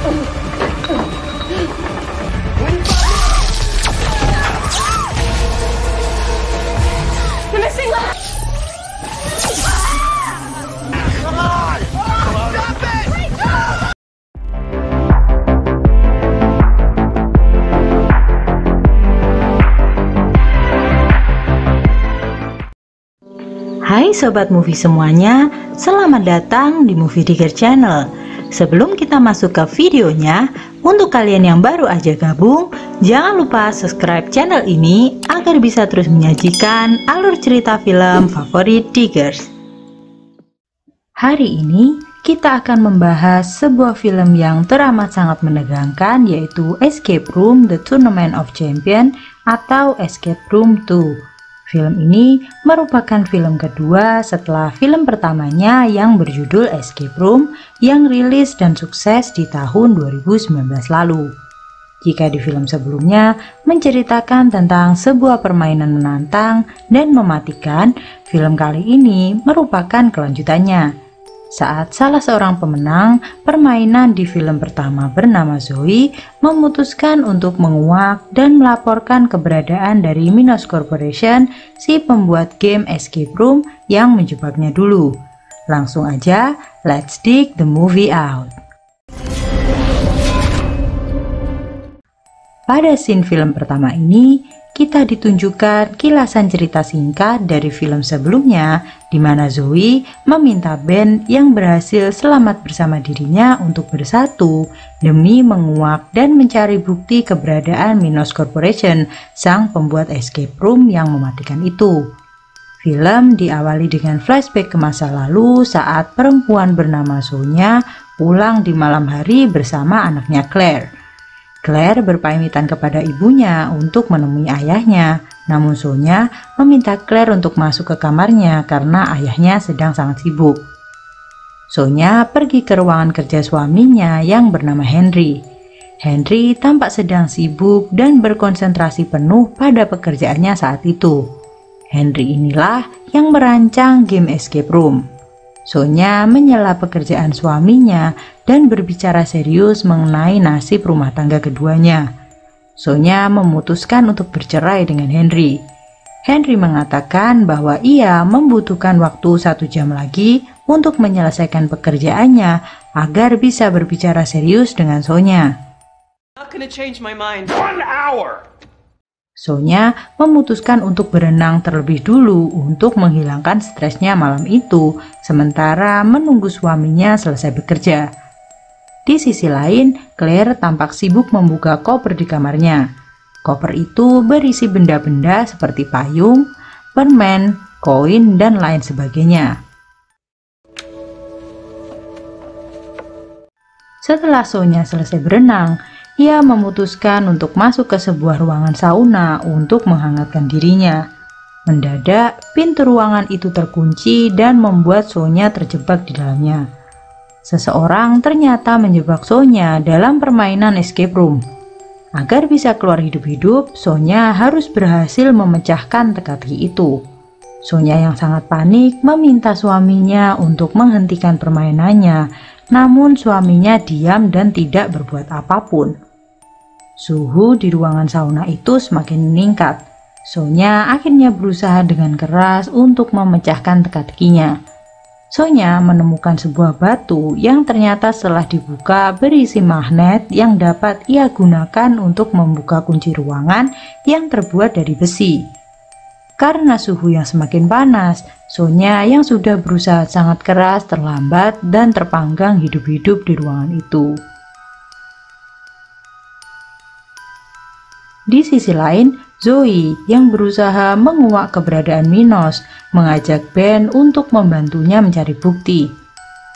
Hai Sobat Movie semuanya, selamat datang di Movie Digger Channel. Sebelum kita masuk ke videonya, untuk kalian yang baru aja gabung, jangan lupa subscribe channel ini agar bisa terus menyajikan alur cerita film favorit Diggers. Hari ini kita akan membahas sebuah film yang teramat sangat menegangkan, yaitu Escape Room: The Tournament of Champions atau Escape Room 2. Film ini merupakan film kedua setelah film pertamanya yang berjudul Escape Room yang rilis dan sukses di tahun 2019 lalu. Jika di film sebelumnya menceritakan tentang sebuah permainan menantang dan mematikan, film kali ini merupakan kelanjutannya. Saat salah seorang pemenang permainan di film pertama bernama Zoe memutuskan untuk menguak dan melaporkan keberadaan dari Minos Corporation, si pembuat game Escape Room yang menjebaknya dulu. Langsung aja, let's dig the movie out. Pada scene film pertama ini, kita ditunjukkan kilasan cerita singkat dari film sebelumnya, di mana Zoe meminta Ben yang berhasil selamat bersama dirinya untuk bersatu demi menguak dan mencari bukti keberadaan Minos Corporation, sang pembuat escape room yang mematikan itu. Film diawali dengan flashback ke masa lalu saat perempuan bernama Sonya pulang di malam hari bersama anaknya Claire. Claire berpamitan kepada ibunya untuk menemui ayahnya, namun Sonya meminta Claire untuk masuk ke kamarnya karena ayahnya sedang sangat sibuk. Sonya pergi ke ruangan kerja suaminya yang bernama Henry. Henry tampak sedang sibuk dan berkonsentrasi penuh pada pekerjaannya saat itu. Henry inilah yang merancang game Escape Room. Sonya menyela pekerjaan suaminya dan berbicara serius mengenai nasib rumah tangga keduanya. Sonya memutuskan untuk bercerai dengan Henry. Henry mengatakan bahwa ia membutuhkan waktu 1 jam lagi untuk menyelesaikan pekerjaannya agar bisa berbicara serius dengan Sonya. Sonya memutuskan untuk berenang terlebih dulu untuk menghilangkan stresnya malam itu, sementara menunggu suaminya selesai bekerja. Di sisi lain, Claire tampak sibuk membuka koper di kamarnya. Koper itu berisi benda-benda seperti payung, permen, koin, dan lain sebagainya. Setelah Sonya selesai berenang, ia memutuskan untuk masuk ke sebuah ruangan sauna untuk menghangatkan dirinya. Mendadak, pintu ruangan itu terkunci dan membuat Sonya terjebak di dalamnya. Seseorang ternyata menjebak Sonya dalam permainan escape room. Agar bisa keluar hidup-hidup, Sonya harus berhasil memecahkan teka-teki itu. Sonya yang sangat panik meminta suaminya untuk menghentikan permainannya, namun suaminya diam dan tidak berbuat apapun. Suhu di ruangan sauna itu semakin meningkat. Sonya akhirnya berusaha dengan keras untuk memecahkan teka-tekinya. Sonya menemukan sebuah batu yang ternyata setelah dibuka berisi magnet yang dapat ia gunakan untuk membuka kunci ruangan yang terbuat dari besi. Karena suhu yang semakin panas, Sonya yang sudah berusaha sangat keras terlambat dan terpanggang hidup-hidup di ruangan itu. Di sisi lain, Zoe yang berusaha menguak keberadaan Minos mengajak Ben untuk membantunya mencari bukti.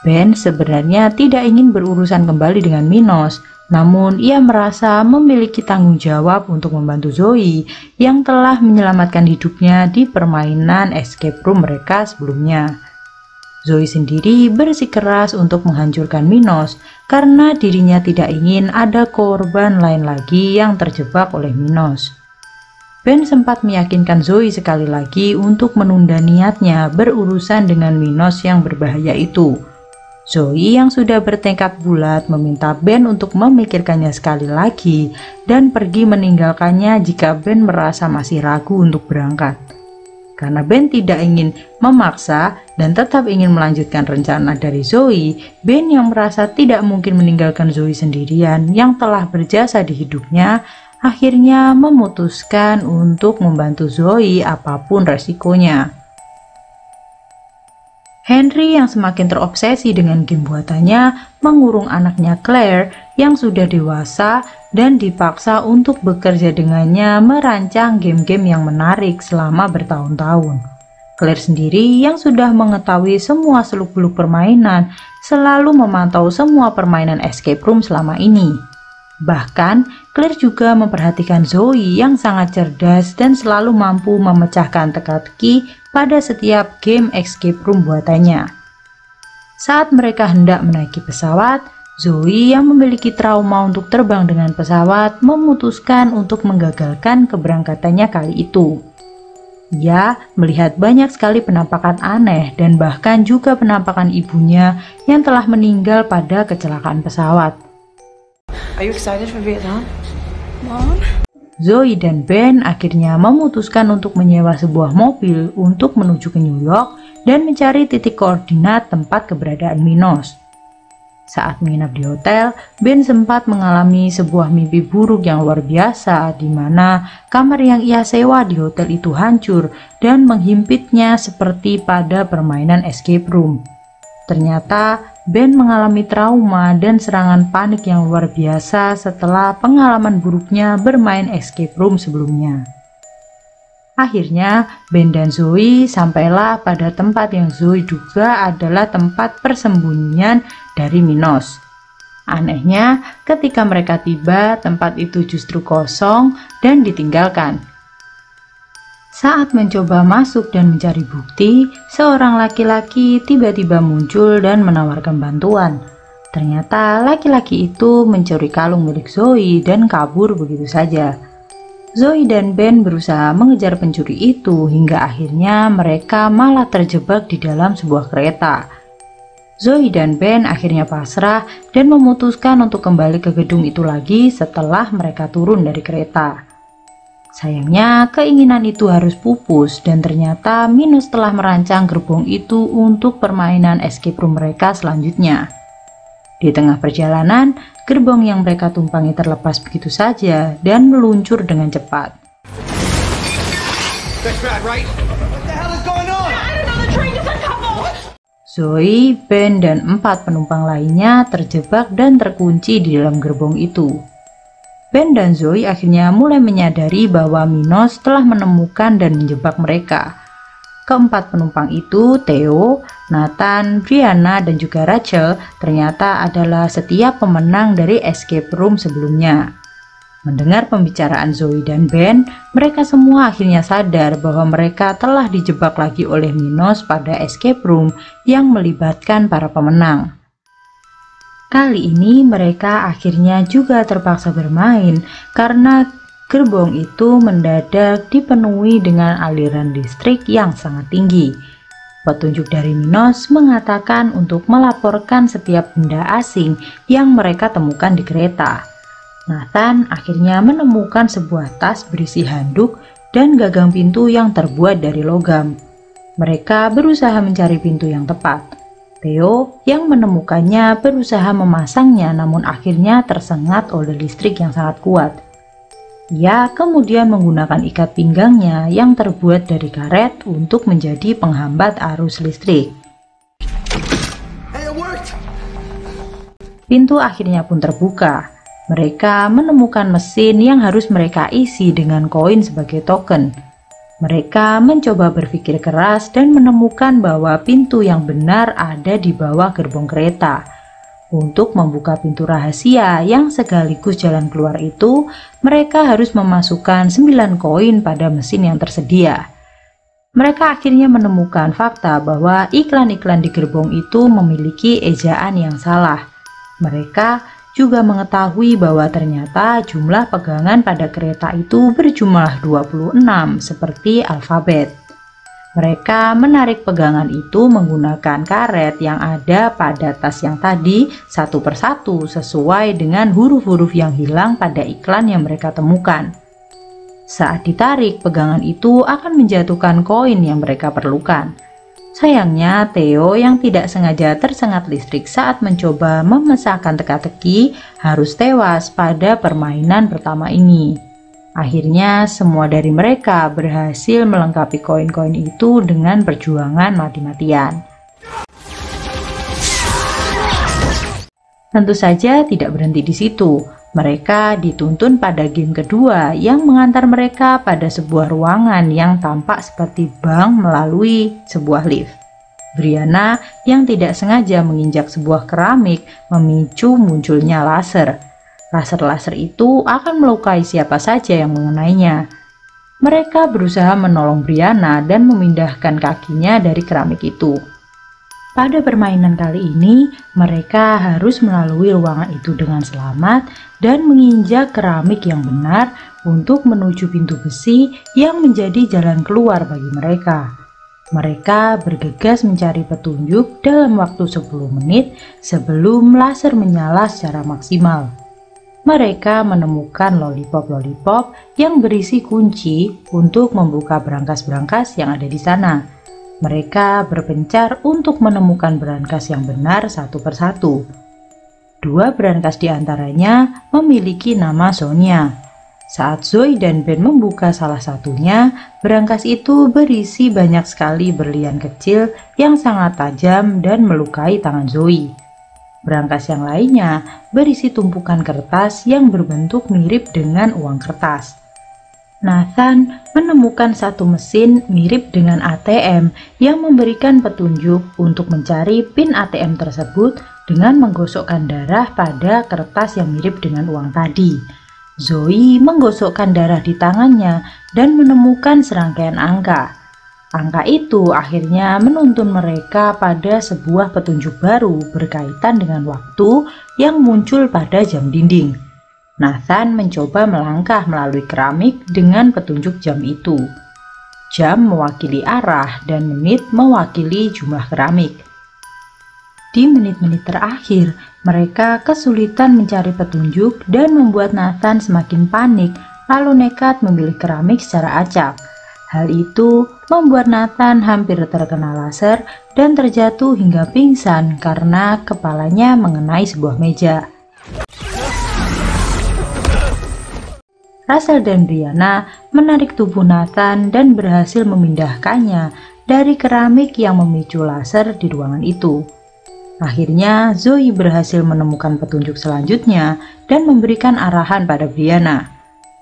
Ben sebenarnya tidak ingin berurusan kembali dengan Minos, namun ia merasa memiliki tanggung jawab untuk membantu Zoe yang telah menyelamatkan hidupnya di permainan escape room mereka sebelumnya. Zoe sendiri bersikeras untuk menghancurkan Minos karena dirinya tidak ingin ada korban lain lagi yang terjebak oleh Minos. Ben sempat meyakinkan Zoe sekali lagi untuk menunda niatnya berurusan dengan Minos yang berbahaya itu. Zoe yang sudah bertekad bulat meminta Ben untuk memikirkannya sekali lagi dan pergi meninggalkannya jika Ben merasa masih ragu untuk berangkat. Karena Ben tidak ingin memaksa dan tetap ingin melanjutkan rencana dari Zoe, Ben yang merasa tidak mungkin meninggalkan Zoe sendirian yang telah berjasa di hidupnya, akhirnya memutuskan untuk membantu Zoe apapun resikonya. Henry yang semakin terobsesi dengan game buatannya mengurung anaknya Claire yang sudah dewasa dan dipaksa untuk bekerja dengannya merancang game-game yang menarik selama bertahun-tahun. Claire sendiri yang sudah mengetahui semua seluk-beluk permainan selalu memantau semua permainan escape room selama ini. Bahkan, Claire juga memperhatikan Zoe yang sangat cerdas dan selalu mampu memecahkan teka-teki pada setiap game escape room buatannya. Saat mereka hendak menaiki pesawat, Zoe yang memiliki trauma untuk terbang dengan pesawat memutuskan untuk menggagalkan keberangkatannya kali itu. Ia melihat banyak sekali penampakan aneh dan bahkan juga penampakan ibunya yang telah meninggal pada kecelakaan pesawat. Are you excited for Vietnam? Mom? Zoe dan Ben akhirnya memutuskan untuk menyewa sebuah mobil untuk menuju ke New York dan mencari titik koordinat tempat keberadaan Minos. Saat menginap di hotel, Ben sempat mengalami sebuah mimpi buruk yang luar biasa di mana kamar yang ia sewa di hotel itu hancur dan menghimpitnya seperti pada permainan escape room. Ternyata Ben mengalami trauma dan serangan panik yang luar biasa setelah pengalaman buruknya bermain escape room sebelumnya. Akhirnya, Ben dan Zoe sampailah pada tempat yang Zoe duga adalah tempat persembunyian dari Minos. Anehnya, ketika mereka tiba, tempat itu justru kosong dan ditinggalkan. Saat mencoba masuk dan mencari bukti, seorang laki-laki tiba-tiba muncul dan menawarkan bantuan. Ternyata laki-laki itu mencuri kalung milik Zoe dan kabur begitu saja. Zoe dan Ben berusaha mengejar pencuri itu hingga akhirnya mereka malah terjebak di dalam sebuah kereta. Zoe dan Ben akhirnya pasrah dan memutuskan untuk kembali ke gedung itu lagi setelah mereka turun dari kereta. Sayangnya keinginan itu harus pupus dan ternyata Minos telah merancang gerbong itu untuk permainan escape room mereka selanjutnya. Di tengah perjalanan, gerbong yang mereka tumpangi terlepas begitu saja dan meluncur dengan cepat. Zoe, Ben, dan 4 penumpang lainnya terjebak dan terkunci di dalam gerbong itu. Ben dan Zoe akhirnya mulai menyadari bahwa Minos telah menemukan dan menjebak mereka. Keempat penumpang itu, Theo, Nathan, Brianna, dan juga Rachel, ternyata adalah setiap pemenang dari escape room sebelumnya. Mendengar pembicaraan Zoe dan Ben, mereka semua akhirnya sadar bahwa mereka telah dijebak lagi oleh Minos pada escape room yang melibatkan para pemenang. Kali ini mereka akhirnya juga terpaksa bermain karena gerbong itu mendadak dipenuhi dengan aliran listrik yang sangat tinggi. Petunjuk dari Minos mengatakan untuk melaporkan setiap benda asing yang mereka temukan di kereta. Nathan akhirnya menemukan sebuah tas berisi handuk dan gagang pintu yang terbuat dari logam. Mereka berusaha mencari pintu yang tepat. Theo yang menemukannya berusaha memasangnya namun akhirnya tersengat oleh listrik yang sangat kuat. Ia kemudian menggunakan ikat pinggangnya yang terbuat dari karet untuk menjadi penghambat arus listrik. Pintu akhirnya pun terbuka. Mereka menemukan mesin yang harus mereka isi dengan koin sebagai token. Mereka mencoba berpikir keras dan menemukan bahwa pintu yang benar ada di bawah gerbong kereta. Untuk membuka pintu rahasia yang sekaligus jalan keluar itu, mereka harus memasukkan 9 koin pada mesin yang tersedia. Mereka akhirnya menemukan fakta bahwa iklan-iklan di gerbong itu memiliki ejaan yang salah. Mereka juga mengetahui bahwa ternyata jumlah pegangan pada kereta itu berjumlah 26 seperti alfabet. Mereka menarik pegangan itu menggunakan karet yang ada pada tas yang tadi satu persatu sesuai dengan huruf-huruf yang hilang pada iklan yang mereka temukan. Saat ditarik, pegangan itu akan menjatuhkan koin yang mereka perlukan. Sayangnya, Theo yang tidak sengaja tersengat listrik saat mencoba memecahkan teka-teki harus tewas pada permainan pertama ini. Akhirnya, semua dari mereka berhasil melengkapi koin-koin itu dengan perjuangan mati-matian. Tentu saja tidak berhenti di situ. Mereka dituntun pada game kedua yang mengantar mereka pada sebuah ruangan yang tampak seperti bank melalui sebuah lift. Brianna yang tidak sengaja menginjak sebuah keramik memicu munculnya laser. Laser-laser itu akan melukai siapa saja yang mengenainya. Mereka berusaha menolong Brianna dan memindahkan kakinya dari keramik itu. Pada permainan kali ini, mereka harus melalui ruangan itu dengan selamat dan menginjak keramik yang benar untuk menuju pintu besi yang menjadi jalan keluar bagi mereka. Mereka bergegas mencari petunjuk dalam waktu 10 menit sebelum laser menyala secara maksimal. Mereka menemukan lollipop-lollipop yang berisi kunci untuk membuka berangkas-berangkas yang ada di sana. Mereka berpencar untuk menemukan berangkas yang benar satu persatu. 2 berangkas di antaranya memiliki nama Sonia. Saat Zoe dan Ben membuka salah satunya, berangkas itu berisi banyak sekali berlian kecil yang sangat tajam dan melukai tangan Zoe. Berangkas yang lainnya berisi tumpukan kertas yang berbentuk mirip dengan uang kertas. Nathan menemukan satu mesin mirip dengan ATM yang memberikan petunjuk untuk mencari PIN ATM tersebut dengan menggosokkan darah pada kertas yang mirip dengan uang tadi. Zoe menggosokkan darah di tangannya dan menemukan serangkaian angka. Angka itu akhirnya menuntun mereka pada sebuah petunjuk baru berkaitan dengan waktu yang muncul pada jam dinding. Nathan mencoba melangkah melalui keramik dengan petunjuk jam itu. Jam mewakili arah dan menit mewakili jumlah keramik. Di menit-menit terakhir, mereka kesulitan mencari petunjuk dan membuat Nathan semakin panik lalu nekat memilih keramik secara acak. Hal itu membuat Nathan hampir terkena laser dan terjatuh hingga pingsan karena kepalanya mengenai sebuah meja. Russell dan Brianna menarik tubuh Nathan dan berhasil memindahkannya dari keramik yang memicu laser di ruangan itu. Akhirnya Zoe berhasil menemukan petunjuk selanjutnya dan memberikan arahan pada Brianna.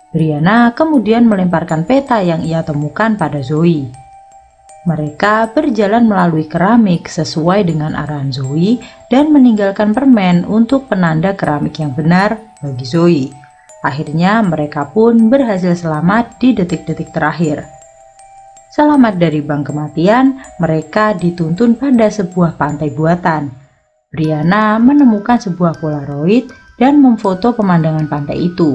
Brianna kemudian melemparkan peta yang ia temukan pada Zoe. Mereka berjalan melalui keramik sesuai dengan arahan Zoe dan meninggalkan permen untuk penanda keramik yang benar bagi Zoe. Akhirnya mereka pun berhasil selamat di detik-detik terakhir. Selamat dari bank kematian, mereka dituntun pada sebuah pantai buatan. Brianna menemukan sebuah Polaroid dan memfoto pemandangan pantai itu.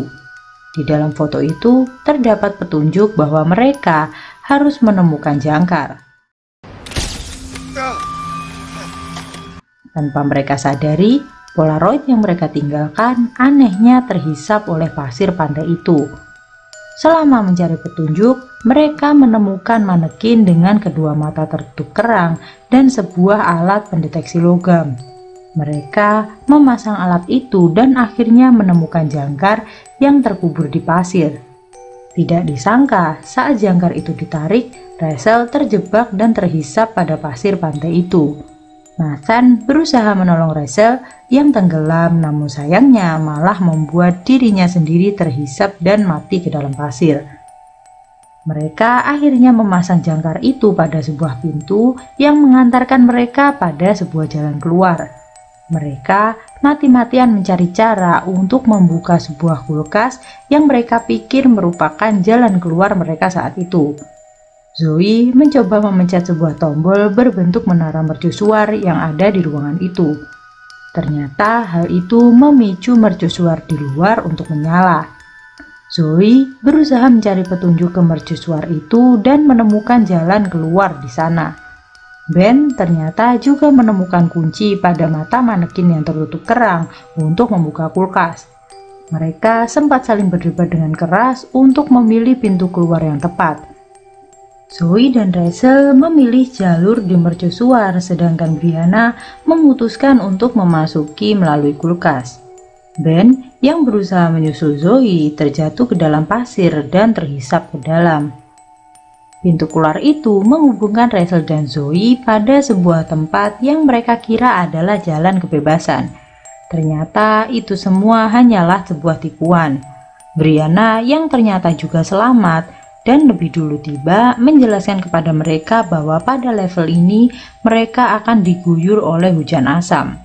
Di dalam foto itu terdapat petunjuk bahwa mereka harus menemukan jangkar. Tanpa mereka sadari, Polaroid yang mereka tinggalkan anehnya terhisap oleh pasir pantai itu. Selama mencari petunjuk, mereka menemukan manekin dengan kedua mata tertutup kerang dan sebuah alat pendeteksi logam. Mereka memasang alat itu dan akhirnya menemukan jangkar yang terkubur di pasir. Tidak disangka, saat jangkar itu ditarik, Russell terjebak dan terhisap pada pasir pantai itu. Nathan berusaha menolong Russell yang tenggelam, namun sayangnya malah membuat dirinya sendiri terhisap dan mati ke dalam pasir. Mereka akhirnya memasang jangkar itu pada sebuah pintu yang mengantarkan mereka pada sebuah jalan keluar. Mereka mati-matian mencari cara untuk membuka sebuah kulkas yang mereka pikir merupakan jalan keluar mereka saat itu. Zoe mencoba memencet sebuah tombol berbentuk menara mercusuar yang ada di ruangan itu. Ternyata hal itu memicu mercusuar di luar untuk menyala. Zoe berusaha mencari petunjuk ke mercusuar itu dan menemukan jalan keluar di sana. Ben ternyata juga menemukan kunci pada mata manekin yang tertutup kerang untuk membuka kulkas. Mereka sempat saling berdebat dengan keras untuk memilih pintu keluar yang tepat. Zoe dan Rachel memilih jalur di mercusuar, sedangkan Brianna memutuskan untuk memasuki melalui kulkas. Ben yang berusaha menyusul Zoe terjatuh ke dalam pasir dan terhisap ke dalam. Pintu keluar itu menghubungkan Rachel dan Zoe pada sebuah tempat yang mereka kira adalah jalan kebebasan. Ternyata itu semua hanyalah sebuah tipuan. Brianna yang ternyata juga selamat dan lebih dulu tiba menjelaskan kepada mereka bahwa pada level ini mereka akan diguyur oleh hujan asam.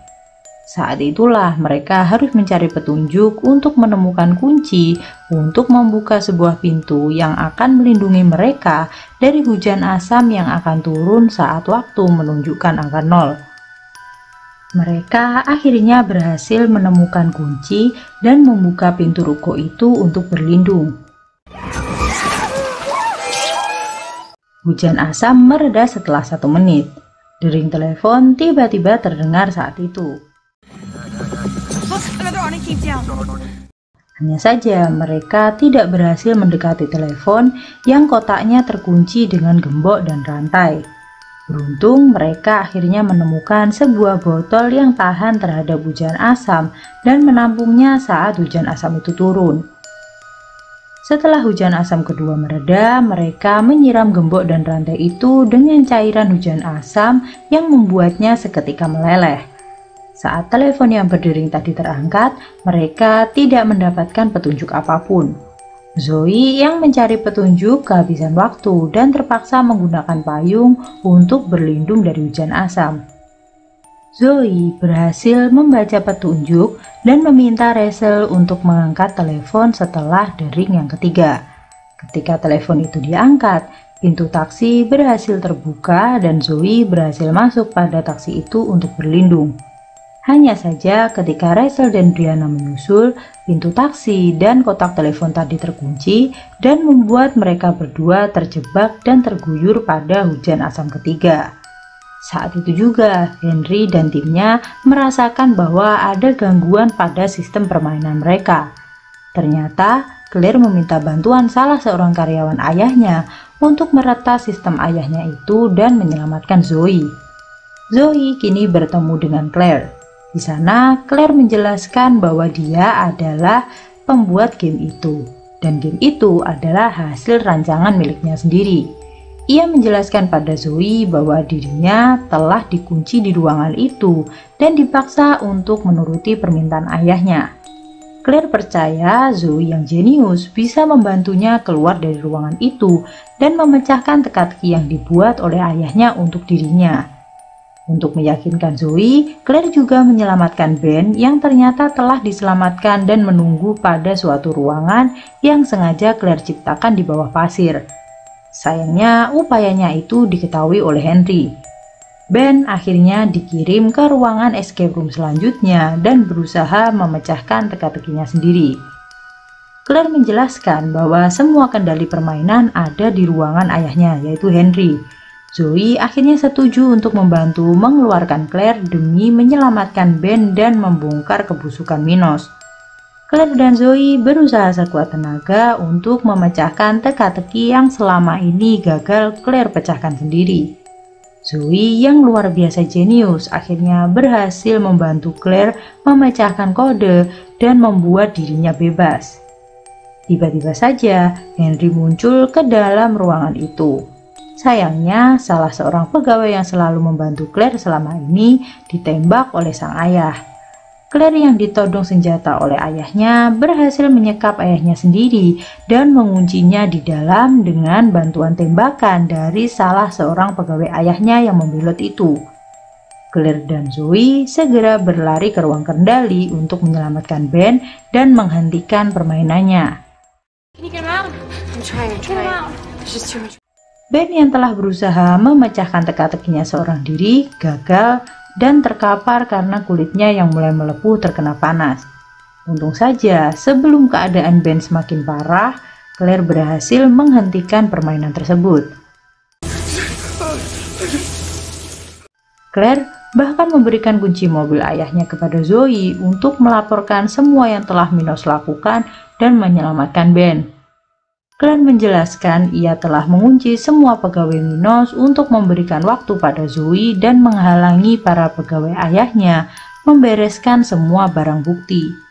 Saat itulah mereka harus mencari petunjuk untuk menemukan kunci untuk membuka sebuah pintu yang akan melindungi mereka dari hujan asam yang akan turun saat waktu menunjukkan angka 0. Mereka akhirnya berhasil menemukan kunci dan membuka pintu ruko itu untuk berlindung. Hujan asam mereda setelah 1 menit. Dering telepon tiba-tiba terdengar saat itu. Hanya saja mereka tidak berhasil mendekati telepon yang kotaknya terkunci dengan gembok dan rantai. Beruntung mereka akhirnya menemukan sebuah botol yang tahan terhadap hujan asam dan menampungnya saat hujan asam itu turun. Setelah hujan asam kedua mereda, mereka menyiram gembok dan rantai itu dengan cairan hujan asam yang membuatnya seketika meleleh. Saat telepon yang berdering tadi terangkat, mereka tidak mendapatkan petunjuk apapun. Zoe yang mencari petunjuk kehabisan waktu dan terpaksa menggunakan payung untuk berlindung dari hujan asam. Zoe berhasil membaca petunjuk dan meminta Rachel untuk mengangkat telepon setelah dering yang ketiga. Ketika telepon itu diangkat, pintu taksi berhasil terbuka dan Zoe berhasil masuk pada taksi itu untuk berlindung. Hanya saja ketika Rachel dan Brianna menyusul, pintu taksi dan kotak telepon tadi terkunci dan membuat mereka berdua terjebak dan terguyur pada hujan asam ketiga. Saat itu juga Henry dan timnya merasakan bahwa ada gangguan pada sistem permainan mereka. Ternyata Claire meminta bantuan salah seorang karyawan ayahnya untuk meretas sistem ayahnya itu dan menyelamatkan Zoe. Zoe kini bertemu dengan Claire. Di sana, Claire menjelaskan bahwa dia adalah pembuat game itu, dan game itu adalah hasil rancangan miliknya sendiri. Ia menjelaskan pada Zoe bahwa dirinya telah dikunci di ruangan itu dan dipaksa untuk menuruti permintaan ayahnya. Claire percaya Zoe yang jenius bisa membantunya keluar dari ruangan itu dan memecahkan teka-teki yang dibuat oleh ayahnya untuk dirinya. Untuk meyakinkan Zoe, Claire juga menyelamatkan Ben yang ternyata telah diselamatkan dan menunggu pada suatu ruangan yang sengaja Claire ciptakan di bawah pasir. Sayangnya, upayanya itu diketahui oleh Henry. Ben akhirnya dikirim ke ruangan escape room selanjutnya dan berusaha memecahkan teka-tekinya sendiri. Claire menjelaskan bahwa semua kendali permainan ada di ruangan ayahnya, yaitu Henry. Zoe akhirnya setuju untuk membantu mengeluarkan Claire demi menyelamatkan Ben dan membongkar kebusukan Minos. Claire dan Zoe berusaha sekuat tenaga untuk memecahkan teka-teki yang selama ini gagal Claire pecahkan sendiri. Zoe yang luar biasa jenius akhirnya berhasil membantu Claire memecahkan kode dan membuat dirinya bebas. Tiba-tiba saja Henry muncul ke dalam ruangan itu. Sayangnya, salah seorang pegawai yang selalu membantu Claire selama ini ditembak oleh sang ayah. Claire yang ditodong senjata oleh ayahnya berhasil menyekap ayahnya sendiri dan menguncinya di dalam dengan bantuan tembakan dari salah seorang pegawai ayahnya yang membelot itu. Claire dan Zoe segera berlari ke ruang kendali untuk menyelamatkan Ben dan menghentikan permainannya. Ben yang telah berusaha memecahkan teka-tekinya seorang diri gagal dan terkapar karena kulitnya yang mulai melepuh terkena panas. Untung saja, sebelum keadaan Ben semakin parah, Claire berhasil menghentikan permainan tersebut. Claire bahkan memberikan kunci mobil ayahnya kepada Zoe untuk melaporkan semua yang telah Minos lakukan dan menyelamatkan Ben. Claire menjelaskan ia telah mengunci semua pegawai Minos untuk memberikan waktu pada Zoe dan menghalangi para pegawai ayahnya membereskan semua barang bukti.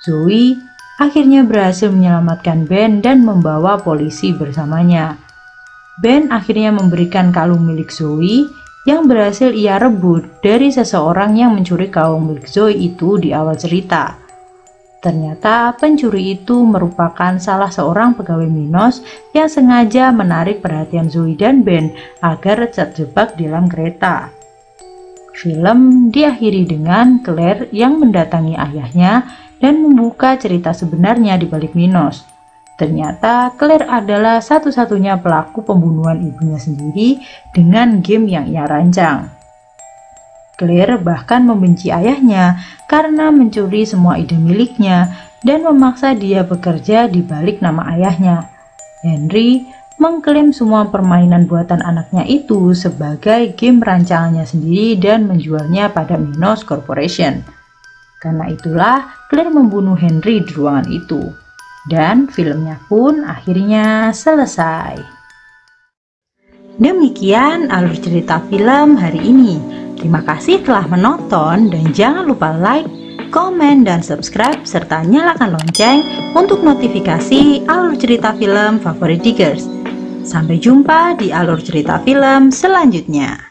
Zoe akhirnya berhasil menyelamatkan Ben dan membawa polisi bersamanya. Ben akhirnya memberikan kalung milik Zoe yang berhasil ia rebut dari seseorang yang mencuri kalung milik Zoe itu di awal cerita. Ternyata pencuri itu merupakan salah seorang pegawai Minos yang sengaja menarik perhatian Zoe dan Ben agar terjebak di dalam kereta. Film diakhiri dengan Claire yang mendatangi ayahnya dan membuka cerita sebenarnya di balik Minos. Ternyata Claire adalah satu-satunya pelaku pembunuhan ibunya sendiri dengan game yang ia rancang. Claire bahkan membenci ayahnya karena mencuri semua ide miliknya dan memaksa dia bekerja di balik nama ayahnya. Henry mengklaim semua permainan buatan anaknya itu sebagai game rancangannya sendiri dan menjualnya pada Minos Corporation. Karena itulah Claire membunuh Henry di ruangan itu. Dan filmnya pun akhirnya selesai. Demikian alur cerita film hari ini. Terima kasih telah menonton dan jangan lupa like, komen, dan subscribe serta nyalakan lonceng untuk notifikasi alur cerita film favorit Diggers. Sampai jumpa di alur cerita film selanjutnya.